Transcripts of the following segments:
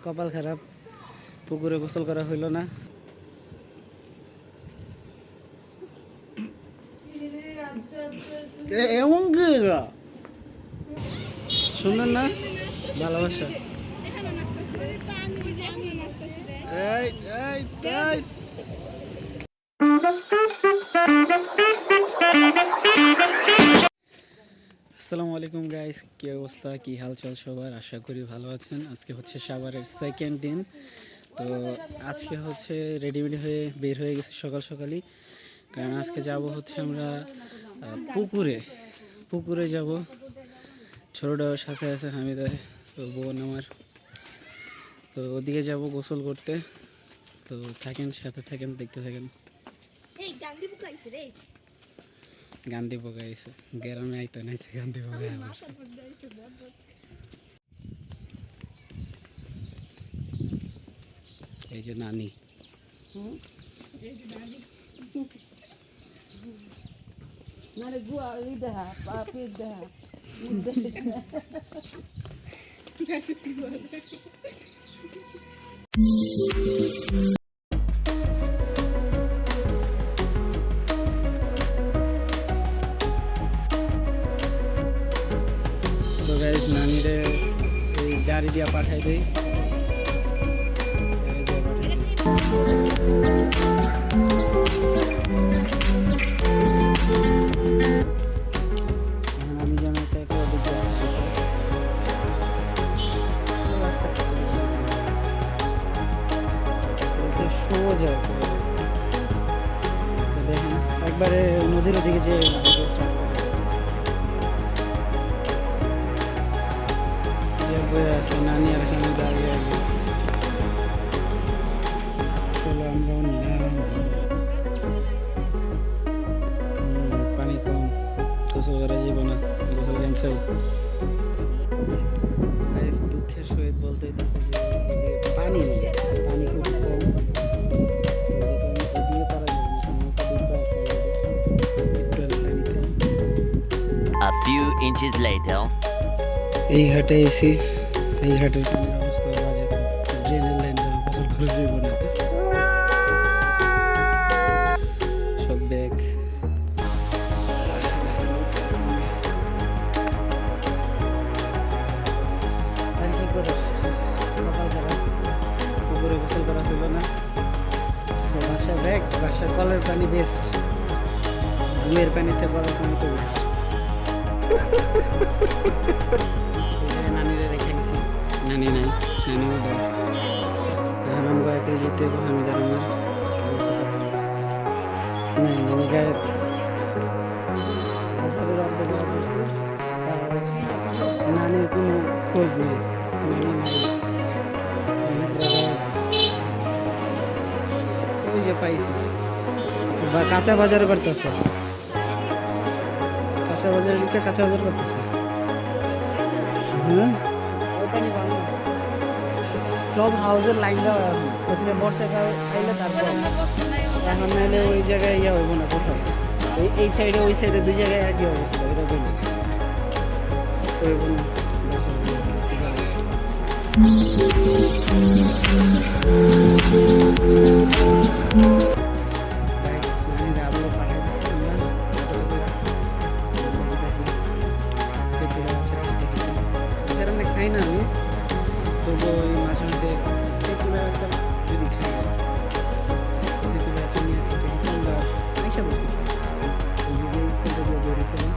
কপাল খারাপ, পুকুরে গোসল করা হইল না। এমন কি সুন্দর না ভালোবাসা। এই এই তাই আসসালামু আলাইকুম গাইস, কী অবস্থা, কী হালচাল সবার? আশা করি ভালো আছেন। আজকে হচ্ছে সাভারের সেকেন্ড দিন। তো আজকে হচ্ছে রেডিমেডি হয়ে বের হয়ে গেছি সকাল সকালই, কারণ আজকে যাব হচ্ছে আমরা পুকুরে যাব। ছোটোটাও সাথে আছে, হামিদা বোন আমার। তো ওদিকে যাব গোসল করতে। তো থাকেন, সাথে থাকেন, দেখতে থাকেন। গান্ধী পোকা আইছে, গ্রামে আইতো নাই, গান্ধী পোকা এই যে নানি। তো গাইস, নানিরে এই গাড়ি দিয়া পাঠাই দেই। আমি যেন সোজা দেখেন একবারে নদীর ওদিকে যে আছে নানি আর এখানে দাঁড়িয়ে আগে। চলো আমরাও নিলাম। পানি কম, গোসল করা যাব না, গোসল ক্যান্সেল। দুঃখের সহিত বলতে হইতেছে যে পানি নেই, পানি খুব কম। A few inches later. এই ঘাটে এসি, এই ঘাটের পানির অবস্থা বাজে, ড্রেনের লাইন গোসল করে যাব না। সব ব্যাগ আর কি করে, কপাল খারাপ, পুকুরে গোসল করা হইল না। বাসার ব্যাগ, বাসার কলের পানি বেস্ট, ঘুমের পানিতে কলের পানি তো বেস্ট। নানিরে রেখে গেছি, নানি নাই, নানিও দেয়। এখন আমরা একে যেতে আমি জানি না নানি গায়ে নানির কোনো খোঁজ নেই, নানি নাই। ওই যে পাইছি বা কাঁচা বাজার করতেছে, কাঁচা বাজারে লিখে কাঁচা বাজার করতেছে। হ্যাঁ, সব হাউসের লাইন দেওয়া এখন বর্ষাকাল আইলে তারপর, এখন নাইলে ওই জায়গায় ইয়া হইব না কোথাও। এই সাইডে ওই সাইডে দুই জায়গায় একই অবস্থা, এরকম হইব না। খাই না আমি, তবু ওই মাঝে মধ্যে তেঁতুলের আচার যদি খাই, তেঁতুলের আচার নিয়ে আমরা আইসা বসি। স্কুলটা দিয়ে বেরিয়েছিলাম,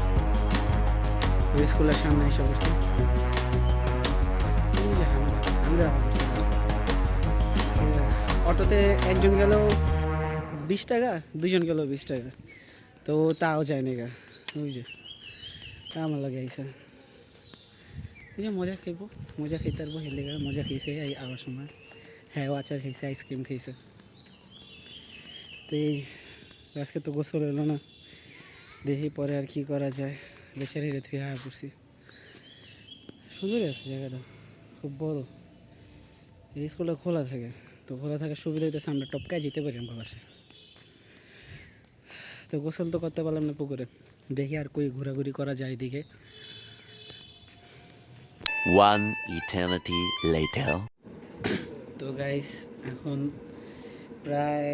ওই স্কুলের সামনে আইসা বসছি। আমরা অটোতে একজন গেল 20 টাকা, দুজন গেল 20 টাকা, তো তাও যায় না গা। ওই যে তা আমার লাগে আইসা এই যে মজা খাইব, মজা খাইতে পারবো, হেলে গা মজা খাইছে এই আবার সময়। হ্যাঁ, ও আচার খাইছে, আইসক্রিম খাইছে। তো এই আজকে তো গোসল এলো না, দেখি পরে আর কি করা যায়। বেচারি রে থুয়ে হায়া পড়ছি। সুন্দরই আছে জায়গাটা, খুব বড়। এই স্কুলটা খোলা থাকে, তো খোলা থাকার সুবিধা হইতেছে আমরা টপকায় যেতে পারি আমার কাছে। তো গোসল তো করতে পারলাম না পুকুরে, দেখি আর কই ঘোরাঘুরি করা যায় দিকে। One eternity later. তো গাইস এখন প্রায়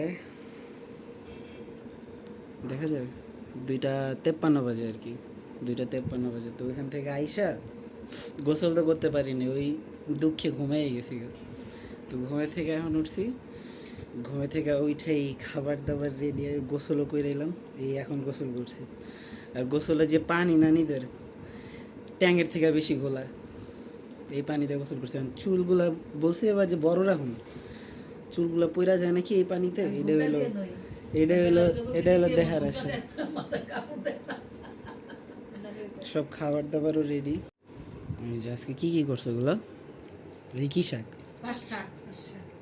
দেখা যায় 2:53 বাজে আর কি, 2:53 বাজে। তো ওইখান থেকে আইসা গোসল তো করতে পারিনি, ওই দুঃখে ঘুমিয়ে গেছি। তো ঘুমে থেকে এখন উঠছি, ঘুমে থেকে ওইটাই খাবার দাবার রেডি, গোসলও করে এলাম, এই এখন গোসল করছি। আর গোসলে যে পানি না নিদের ট্যাঙ্কের থেকে বেশি গোলা, এই পানিতে গোসল করছি। এখন চুলগুলা বলছি এবার যে বড় রাখুন, চুলগুলা পইরা যায় নাকি এই পানিতে, এটা হলো দেখার আসে। সব খাবার দাবারও রেডি। এই যে আজকে কি কি করছো ওগুলো? এই কি শাক?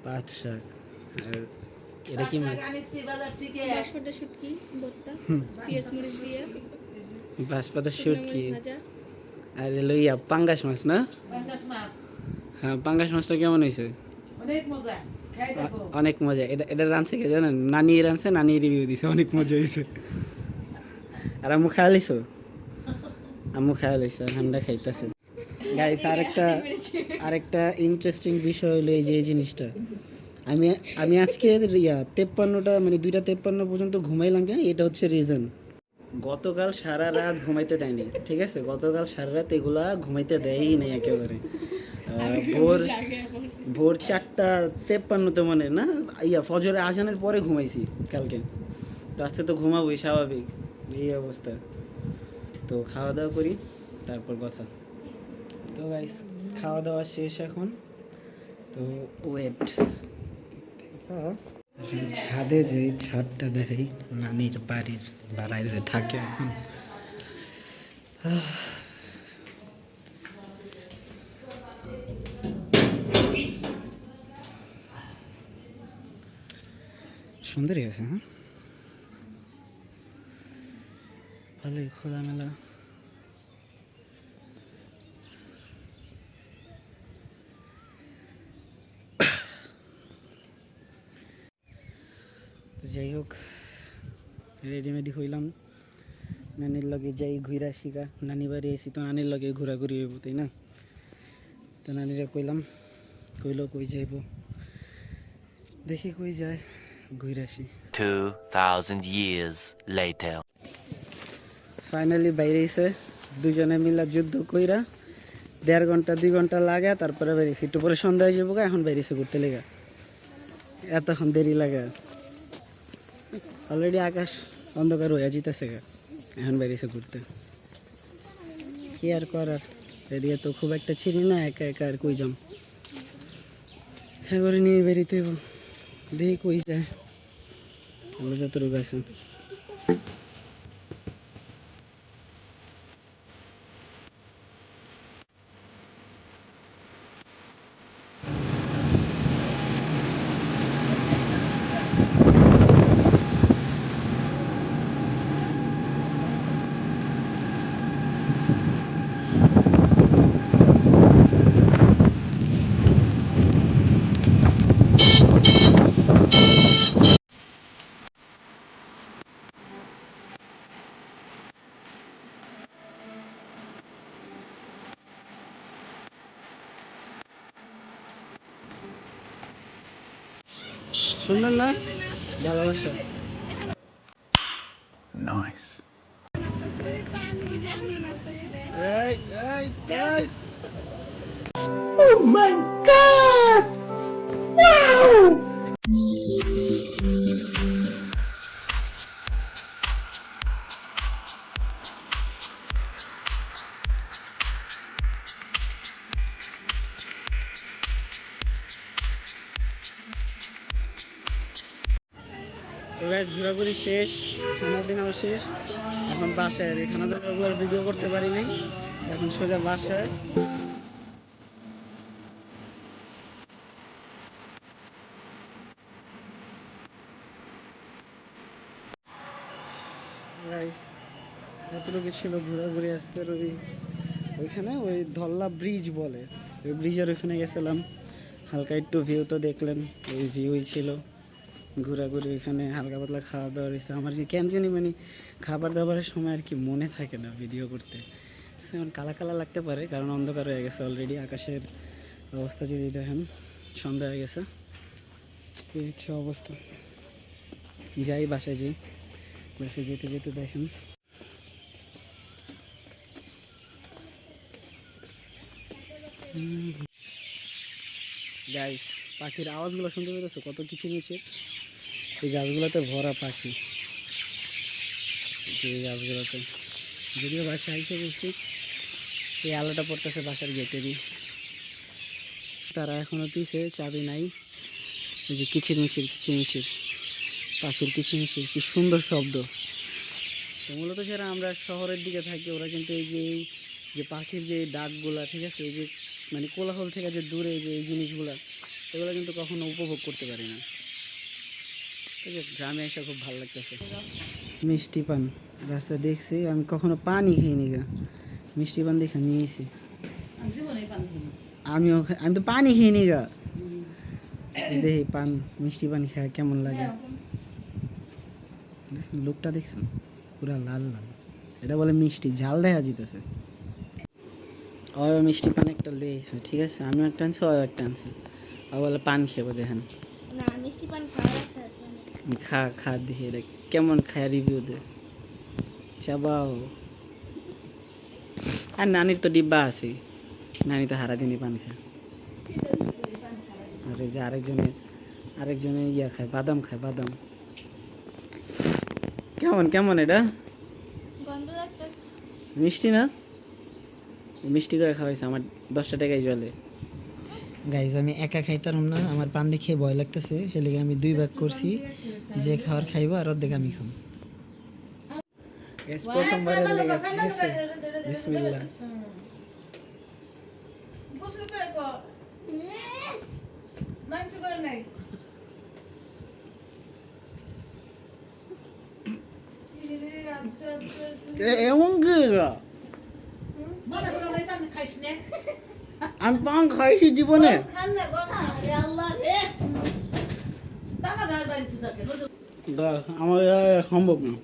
পাঁচ শাক। আর এটা কি মাছ? বাঁশপাতা শুটকি ভর্তা, পেঁয়াজ মরিচ দিয়ে, বাঁশপাতা শুকনো শুটকি। মরিচ ভাজা। আর এলো ইয়া পাঙ্গাস মাছ না? হ্যাঁ, পাঙ্গাস মাছটা কেমন হয়েছে? অনেক মজা। এটা রাঁধছে কে জানেন? নানি রাঁধছে, নানি রিভিউ দিছে, অনেক মজা হয়েছে। আর আম্মু খাওয়া লাইছো? আম্মু খাওয়া লাইছে, ঠান্ডা খাইতেছে। গাইস আরেকটা ইন্টারেস্টিং বিষয় হলো এই যে এই জিনিসটা, আমি আজকে 53টা মানে 2:53 পর্যন্ত ঘুমাইলাম কেন, এটা হচ্ছে রিজন। গতকাল সারা রাত ঘুমাইতে দেয়নি, ঠিক আছে? গতকাল সারা রাত এগুলা ঘুমাইতে দেয়ই নাই একেবারে। ভোর 4:53 মানে না, ফজরে আজানের পরে ঘুমাইছি কালকে। তো আজকে তো ঘুমাবোই স্বাভাবিক, এই অবস্থা। তো খাওয়া দাওয়া করি, তারপর কথা। তো গাইস খাওয়া দাওয়া শেষ এখন। তো ওয়েট, ছাদে যে ছাদটা দেখাই, নানির বাড়ির বাড়ায় যে থাকে এখন। সুন্দরই আছে, হ্যাঁ ভালোই খোলামেলা। তো যাই হোক, রেডিমেডি হইলাম, নানির লগে যাই ঘুরে আসি। নানি বাড়ি এসি তো নানির লগে ঘোরাঘুরি হইব, তাই না? তো নানিরা কইলাম, কইলো কই যাইব, দেখি কই যায়, ঘুরে আসি। 2000 years later. ফাইনালি বাইরে এসে দুজনে মিলা যুদ্ধ কইরা 1.5 ঘন্টা 2 ঘন্টা লাগে, তারপরে বেরিয়েছি। একটু পরে সন্ধ্যা হয়ে যাবো, এখন বেরিয়েছে ঘুরতে লেগে, এতক্ষণ দেরি লাগে। অলরেডি আকাশ অন্ধকার হয়ে যেতেছে, এখন বেরিয়েছে ঘুরতে। কি আর করার, এদিকে তো খুব একটা চিনি না, একা একা আর কই যাম, হ্যাঁ করে নিয়ে বেরিতে হইব। দেখি কই যায়, আমরা যতটুকু আছে। সুন্দর না? ভালোবাসা। Nice. এই এই এই তো গাইস ঘোরাঘুরি শেষ, খানা দাওয়া শেষ, এখন বাসায়। এই খানা দাওয়ার ভিডিও করতে পারি নাই, এখন সোজা বাসায়। গাইস যতটুকু ছিল ঘোরাঘুরি আজকে, ওইখানে ওই ধল্লা ব্রিজ বলে, ওই ব্রিজের ওইখানে গেছিলাম, হালকা একটু ভিউ তো দেখলেন, ওই ভিউই ছিল। ঘোরাঘুরি এখানে হালকা পাতলা খাওয়া দাওয়া রয়েছে। আমার যে কেন জানি মানে খাবার দাবারের সময় আর কি মনে থাকে না ভিডিও করতে, কালা কালা লাগতে পারে, কারণ অন্ধকার হয়ে গেছে অলরেডি। আকাশের অবস্থা যদি দেখেন, সন্ধ্যা হয়ে গেছে, এই হচ্ছে অবস্থা। যাই বাসায় যাই, বাসায় যেতে যেতে দেখেন গাইস, পাখির আওয়াজগুলো শুনতে পেরেছো? কত কিচিরমিচির। এই গাছগুলোতে ভরা পাখি, যে গাছগুলোতে। যদিও বাসায় আইসে বলছি, এই আলোটা পড়তেছে বাসার গেটেরই। তারা এখনো পিছে, চাবি নাই। এই যে কিচিরমিচির কিচিরমিচির পাখির কিচিরমিচির, কি সুন্দর শব্দ। তো মূলত যারা আমরা শহরের দিকে থাকি, ওরা কিন্তু এই যে পাখির যে ডাকগুলা, ঠিক আছে, এই যে মানে কোলাহল থেকে যে দূরে যে এই জিনিসগুলা, এগুলো কিন্তু কখনো উপভোগ করতে পারি না। ঠিক আছে, গ্রামে এসে খুব ভালো লাগতেছে। মিষ্টি পান রাস্তা দেখছি, আমি কখনো পানি খাইনি গা, মিষ্টি পান দেখে নিয়েছি। আমি তো পানি খাইনি গা, দেখি পান, মিষ্টি পানি খায় কেমন লাগে। লোকটা দেখছেন পুরা লাল লাল, এটা বলে মিষ্টি, ঝাল দেখা যেতেছে। মিষ্টি পান একটা লইছে, ঠিক আছে, আমি একটা আনছি, একটা আনছি। বলে পান খেবো, দেখেন। না, মিষ্টি পান খাওয়ার আছে খা খা দেখি এটা কেমন খায়, রিভিউ দে। চাবাও। আর নানির তো ডিব্বা আছে, নানি তো সারাদিনই পান খায়। আর এই যে আরেকজনে ইয়া খায়, বাদাম খায়, বাদাম। কেমন কেমন এটা? গন্ধ লাগতেছে। মিষ্টি না? মিষ্টি করে খাওয়াইছে, আমার 10টা টাকাই জলে। গাইজ, আমি একা খাইতাম না, আমার পান দেখে ভয় লাগতেছে, সেলেগে আমি 2 ভাগ করছি, যে খাওয়ার খাইবো আর অর্ধেক আমি খাম। প্রথমবারের লেগে, ঠিক আছে, বিসমিল্লাহ। এমন কি? আমি পান খাইছি জীবনে। আমার সম্ভব না।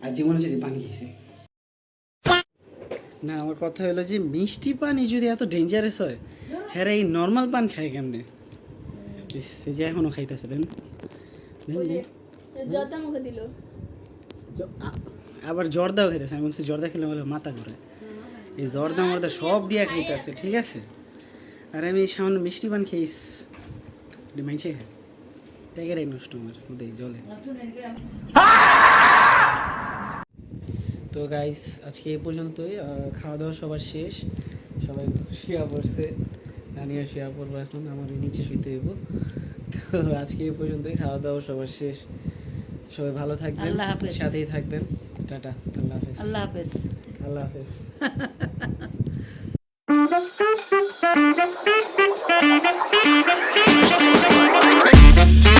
আর জীবনে যদি পানি খেয়েছি না, আমার কথা হলো যে মিষ্টি পানি যদি এত ডেঞ্জারাস হয়, হ্যাঁ এই নর্মাল পান খায় কেমনে? সে যে এখনো খাইতেছে, দেন জর্দা মুখে দিল। আবার জর্দাও খাইতেছে। আমি বলছি জর্দা খেলে বলে মাথা ঘুরে। এই জর্দা মর্দা সব দিয়া খাইতেছে, ঠিক আছে, আর আমি সামান্য মিষ্টি পান খেয়েছি, মাইছে খায়, ট্যাগেরাই নষ্ট আমার ওদের জলে। তো গাইস, আজকে এই পর্যন্তই। খাওয়া দাওয়া সবার শেষ, সবাই শুয়ে পড়ছে, আমিও শুয়ে পড়বো এখন, আমার নিচে শুইতে হইব। তো আজকে এই পর্যন্তই, খাওয়া দাওয়া সবার শেষ। সবাই ভালো থাকবেন, সাথেই থাকবেন। টাটা, আল্লাহ হাফেজ। আল্লাহ হাফেজ। আল্লাহ হাফেজ।